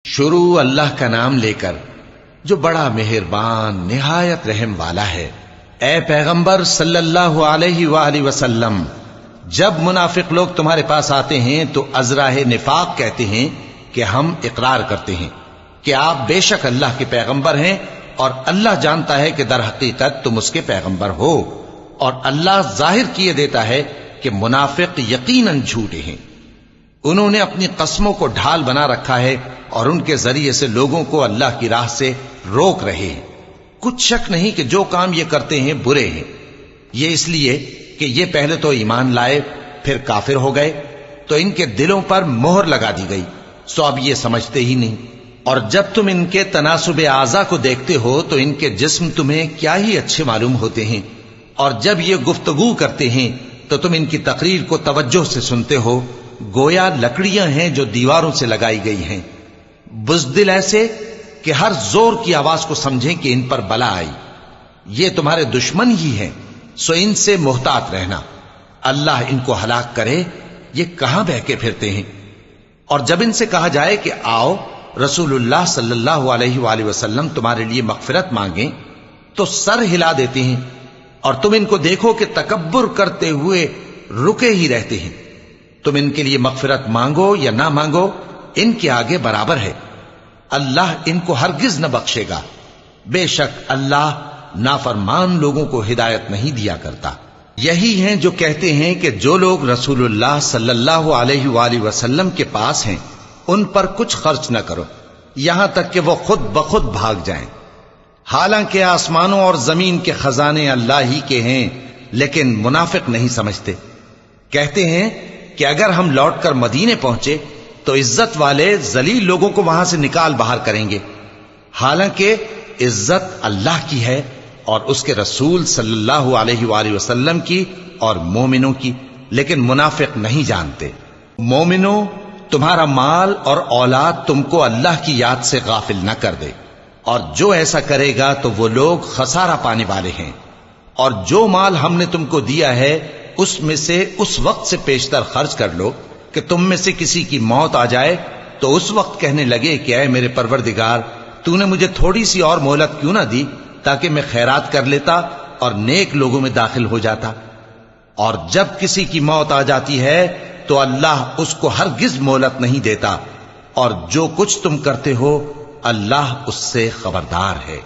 شروع اللہ کا نام لے کر جو بڑا مہربان نہایت رحم والا ہے۔ اے پیغمبر صلی اللہ علیہ وآلہ وسلم، جب منافق لوگ تمہارے پاس آتے ہیں تو ازراہ نفاق کہتے ہیں کہ ہم اقرار کرتے ہیں کہ آپ بے شک اللہ کے پیغمبر ہیں، اور اللہ جانتا ہے کہ در حقیقت تم اس کے پیغمبر ہو، اور اللہ ظاہر کیے دیتا ہے کہ منافق یقیناً جھوٹے ہیں۔ انہوں نے اپنی قسموں کو ڈھال بنا رکھا ہے اور ان کے ذریعے سے لوگوں کو اللہ کی راہ سے روک رہے ہیں۔ کچھ شک نہیں کہ جو کام یہ کرتے ہیں برے ہیں، یہ اس لیے کہ یہ پہلے تو ایمان لائے پھر کافر ہو گئے، تو ان کے دلوں پر مہر لگا دی گئی، سو اب یہ سمجھتے ہی نہیں۔ اور جب تم ان کے تناسب اعضاء کو دیکھتے ہو تو ان کے جسم تمہیں کیا ہی اچھے معلوم ہوتے ہیں، اور جب یہ گفتگو کرتے ہیں تو تم ان کی تقریر کو توجہ سے سنتے ہو، گویا لکڑیاں ہیں جو دیواروں سے لگائی گئی ہیں، بزدل ایسے کہ ہر زور کی آواز کو سمجھیں کہ ان پر بلا آئی۔ یہ تمہارے دشمن ہی ہیں، سو ان سے محتاط رہنا، اللہ ان کو ہلاک کرے، یہ کہاں بہکے پھرتے ہیں۔ اور جب ان سے کہا جائے کہ آؤ رسول اللہ صلی اللہ علیہ وآلہ وسلم تمہارے لیے مغفرت مانگیں، تو سر ہلا دیتے ہیں، اور تم ان کو دیکھو کہ تکبر کرتے ہوئے رکے ہی رہتے ہیں۔ تم ان کے لیے مغفرت مانگو یا نہ مانگو، ان کے آگے برابر ہے، اللہ ان کو ہرگز نہ بخشے گا، بے شک اللہ نافرمان لوگوں کو ہدایت نہیں دیا کرتا۔ یہی ہیں جو کہتے ہیں کہ جو لوگ رسول اللہ صلی اللہ علیہ وآلہ وسلم کے پاس ہیں ان پر کچھ خرچ نہ کرو یہاں تک کہ وہ خود بخود بھاگ جائیں، حالانکہ آسمانوں اور زمین کے خزانے اللہ ہی کے ہیں، لیکن منافق نہیں سمجھتے۔ کہتے ہیں کہ اگر ہم لوٹ کر مدینے پہنچے تو عزت والے ذلیل لوگوں کو وہاں سے نکال باہر کریں گے، حالانکہ عزت اللہ کی ہے اور اس کے رسول صلی اللہ علیہ وآلہ وسلم کی اور مومنوں کی، لیکن منافق نہیں جانتے۔ مومنوں، تمہارا مال اور اولاد تم کو اللہ کی یاد سے غافل نہ کر دے، اور جو ایسا کرے گا تو وہ لوگ خسارہ پانے والے ہیں۔ اور جو مال ہم نے تم کو دیا ہے اس میں سے اس وقت سے پیشتر خرچ کر لو کہ تم میں سے کسی کی موت آ جائے تو اس وقت کہنے لگے کہ اے میرے پروردگار، تو نے مجھے تھوڑی سی اور مہلت کیوں نہ دی تاکہ میں خیرات کر لیتا اور نیک لوگوں میں داخل ہو جاتا۔ اور جب کسی کی موت آ جاتی ہے تو اللہ اس کو ہرگز مہلت نہیں دیتا، اور جو کچھ تم کرتے ہو اللہ اس سے خبردار ہے۔